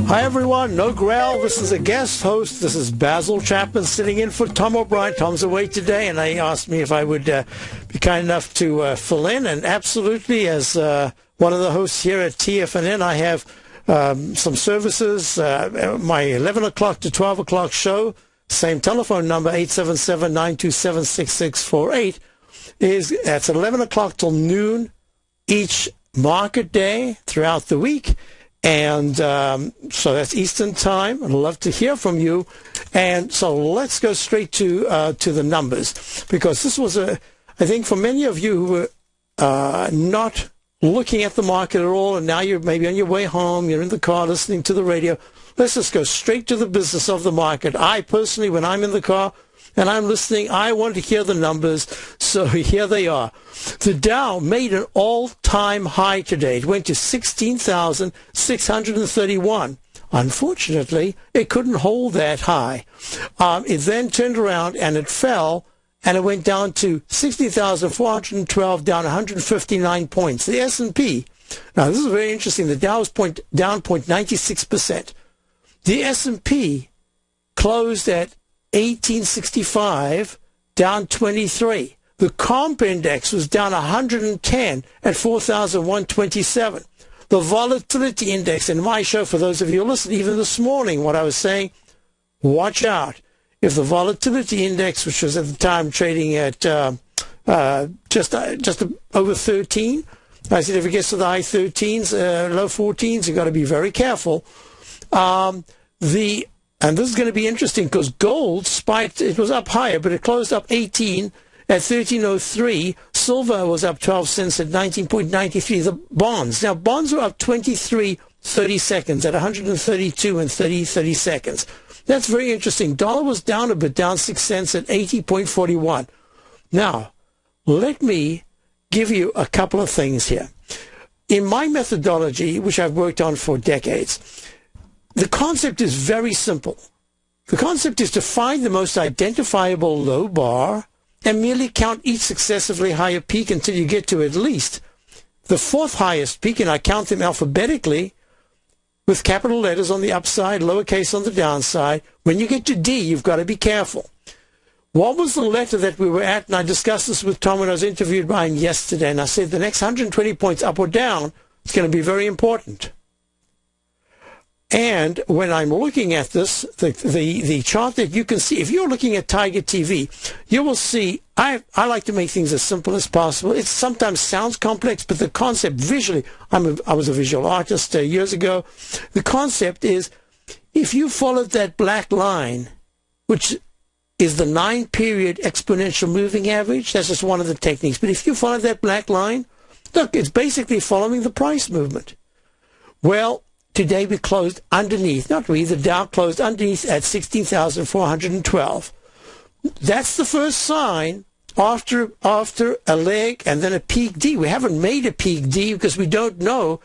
Hi everyone, no growl. This is a guest host. This is Basil Chapman sitting in for Tom O'Brien. Tom's away today, and he asked me if I would be kind enough to fill in. And absolutely, as one of the hosts here at TFNN, I have some services. My 11 o'clock to 12 o'clock show, same telephone number, 877-927-6648, that's 11 o'clock till noon each market day throughout the week. And so that's Eastern time. I'd love to hear from you. And so let's go straight to the numbers, because this was I think for many of you who were not looking at the market at all, and now you're maybe on your way home, you're in the car listening to the radio, let's just go straight to the business of the market. I personally, when I'm in the car and I'm listening, I want to hear the numbers. So here they are. The Dow made an all-time high today. It went to 16,631. Unfortunately, it couldn't hold that high. It then turned around and it fell, and it went down to 60,412, down 159 points. The S&P, now this is very interesting. The Dow is down 0.96%. The S&P closed at 1865, down 23. The comp index was down 110 at 4,127. The volatility index in my show, for those of you who listened, even this morning, what I was saying, watch out. If the volatility index, which was at the time trading at just over 13, I said if it gets to the high 13s, low 14s, you've got to be very careful. And this is going to be interesting because gold spiked. It was up higher, but it closed up 18 at 13.03. Silver was up 12 cents at 19.93. The bonds. Now, bonds were up 23.30 seconds at 132 and 30 seconds. That's very interesting. Dollar was down a bit, down 6 cents at 80.41. Now, let me give you a couple of things here. In my methodology, which I've worked on for decades, the concept is very simple. The concept is to find the most identifiable low bar and merely count each successively higher peak until you get to at least the fourth highest peak, and I count them alphabetically with capital letters on the upside, lowercase on the downside. When you get to D, you've got to be careful. What was the letter that we were at? And I discussed this with Tom when I was interviewed by him yesterday, and I said the next 120 points up or down is going to be very important. And when I'm looking at this, the chart that you can see, if you're looking at Tiger TV, you will see, I like to make things as simple as possible. It sometimes sounds complex, but the concept visually, I was a visual artist years ago. The concept is, if you followed that black line, which is the 9-period exponential moving average, that's just one of the techniques. But if you follow that black line, look, it's basically following the price movement. Well, today we closed underneath, the Dow closed underneath at 16,412. That's the first sign after a leg and then a peak D. We haven't made a peak D because we don't know.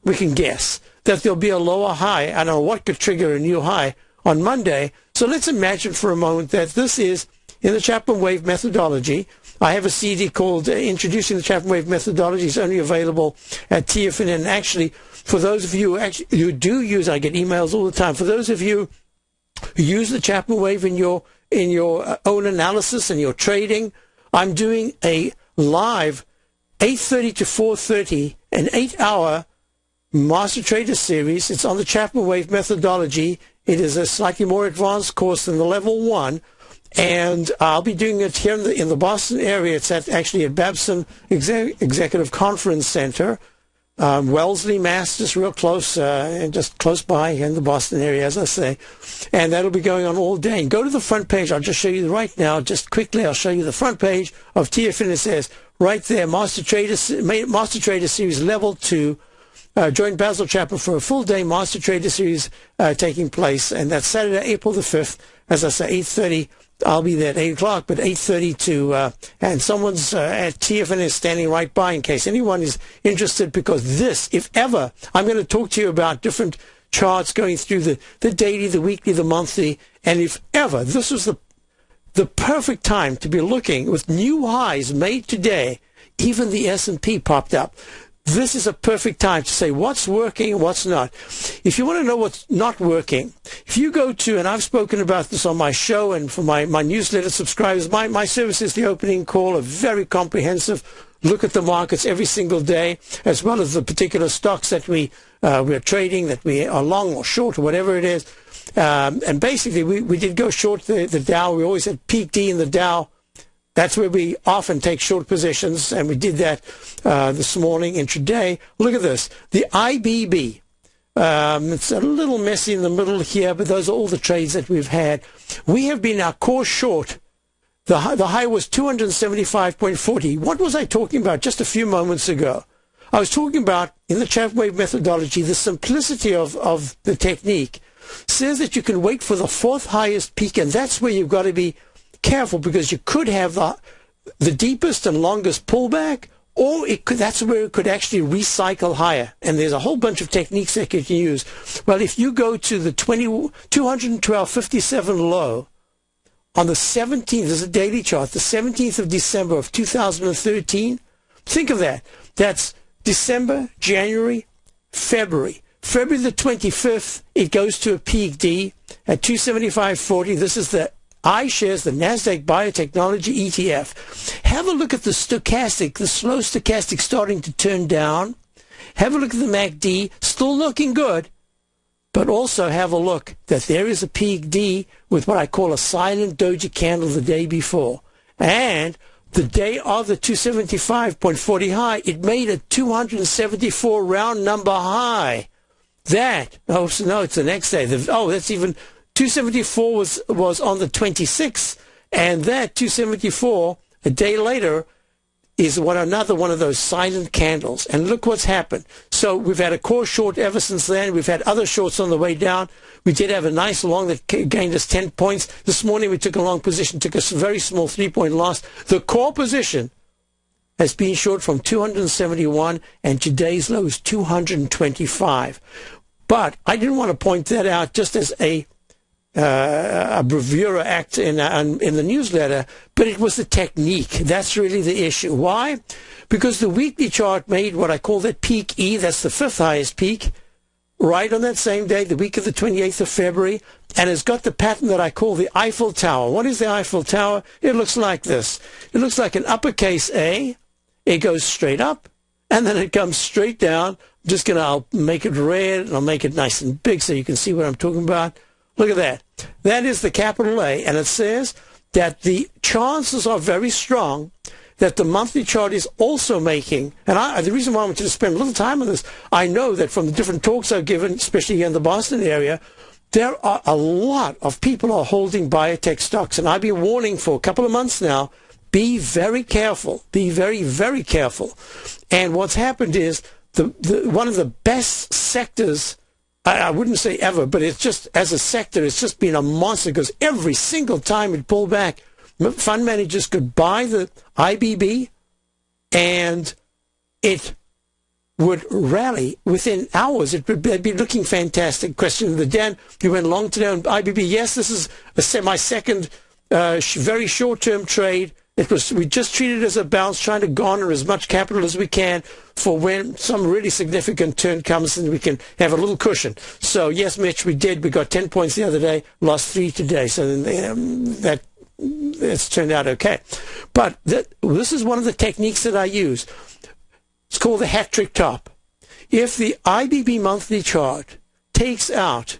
We can guess that there'll be a lower high. I don't know what could trigger a new high on Monday. So let's imagine for a moment that this is in the Chapman wave methodology. I have a CD called Introducing the Chapman Wave Methodology. It's only available at TFNN. Actually, for those of you who do use, I get emails all the time. For those of you who use the Chapman Wave in your own analysis and your trading, I'm doing a live 8:30 to 4:30, an 8-hour Master Trader series. It's on the Chapman Wave methodology. It is a slightly more advanced course than the level 1. And I'll be doing it here in the Boston area. It's actually at Babson Executive Conference Center, Wellesley, Mass, just real close, and just close by here in the Boston area, as I say. And that'll be going on all day. And go to the front page. I'll just show you right now, just quickly, I'll show you the front page of TFNN. It says right there, Master Trader Series Level 2. Join Basil Chapman for a full day Master Trader Series taking place. And that's Saturday, April the 5th, as I say, 8:30. I'll be there at 8 o'clock, but 8:30 to, and someone's at TFNN is standing right by in case anyone is interested, because this, if ever, I'm going to talk to you about different charts going through the daily, the weekly, the monthly, and if ever, this was the perfect time to be looking with new highs made today. Even the S&P popped up. this is a perfect time to say what's working and what's not. If you want to know what's not working, if you go to, and I've spoken about this on my show and for my newsletter subscribers, my service is the opening call, a very comprehensive look at the markets every single day, as well as the particular stocks that we're trading, that we are long or short or whatever it is. And basically, we did go short the Dow. We always had peak D in the Dow. That's where we often take short positions, and we did that this morning and today. Look at this. The IBB. It's a little messy in the middle here, but those are all the trades that we've had. We have been our core short. The high was 275.40. What was I talking about just a few moments ago? I was talking about, in the chaff wave methodology, the simplicity of the technique says that you can wait for the fourth highest peak, and that's where you've got to be careful, because you could have the deepest and longest pullback, or that's where it could actually recycle higher. And there's a whole bunch of techniques that you can use. Well, if you go to the 212.57 low on the 17th, there's a daily chart, the 17th of December of 2013, think of that. That's December, January, February. February the 25th, it goes to a peak D at 275.40. This is the iShares, the NASDAQ Biotechnology ETF. Have a look at the stochastic, the slow stochastic starting to turn down. Have a look at the MACD, still looking good. But also have a look that there is a peak D with what I call a silent doji candle the day before. And the day of the 275.40 high, it made a 274 round number high. That, no, it's the next day. That's even, 274 was on the 26th, and that 274, a day later, is another one of those silent candles. And look what's happened. So we've had a core short ever since then. We've had other shorts on the way down. We did have a nice long that gained us 10 points. This morning we took a long position, took a very small 3-point loss. The core position has been short from 271, and today's low is 225. But I didn't want to point that out just as a bravura act in the newsletter, but it was the technique. That's really the issue. Why? Because the weekly chart made what I call that peak E, that's the fifth highest peak, right on that same day, the week of the 28th of February, and it's got the pattern that I call the Eiffel Tower. What is the Eiffel Tower? It looks like this. It looks like an uppercase A. It goes straight up, and then it comes straight down. I'll make it red, and I'll make it nice and big so you can see what I'm talking about. Look at that. That is the capital A, and it says that the chances are very strong that the monthly chart is also making, and the reason why I wanted to spend a little time on this, I know that from the different talks I've given, especially here in the Boston area, there are a lot of people are holding biotech stocks, and I've been warning for a couple of months now, be very careful. Be very, very careful. And what's happened is one of the best sectors, I wouldn't say ever, but it's just, as a sector, it's just been a monster, because every single time it pulled back, fund managers could buy the IBB and it would rally within hours. They'd be looking fantastic. Question of the Dan, you went long today on IBB. Yes, this is my second very short-term trade. We just treat it as a bounce, trying to garner as much capital as we can for when some really significant turn comes and we can have a little cushion. So, yes, Mitch, we did. We got 10 points the other day, lost 3 today. So it's turned out okay. But this is one of the techniques that I use. It's called the hat trick top. If the IBB monthly chart takes out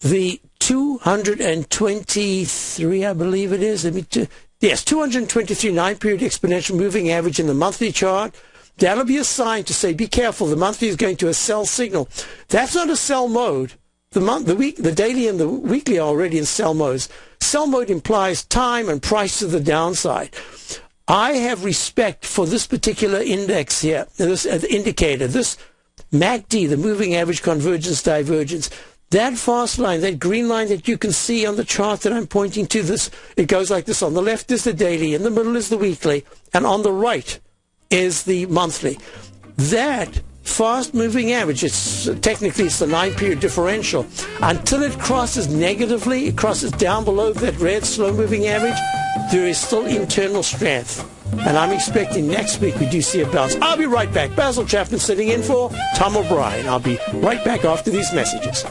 the 223, I believe it is, 223 9-period exponential moving average in the monthly chart. That'll be a sign to say, be careful, the monthly is going to a sell signal. That's not a sell mode. The daily and the weekly are already in sell modes. Sell mode implies time and price to the downside. I have respect for this particular index here, this indicator, this MACD, the moving average convergence divergence. That fast line, that green line that you can see on the chart that I'm pointing to, it goes like this. On the left is the daily, in the middle is the weekly, and on the right is the monthly. That fast-moving average, technically it's the 9-period differential. Until it crosses negatively, it crosses down below that red slow-moving average, there is still internal strength. And I'm expecting next week we do see a bounce. I'll be right back. Basil Chapman sitting in for Tom O'Brien. I'll be right back after these messages.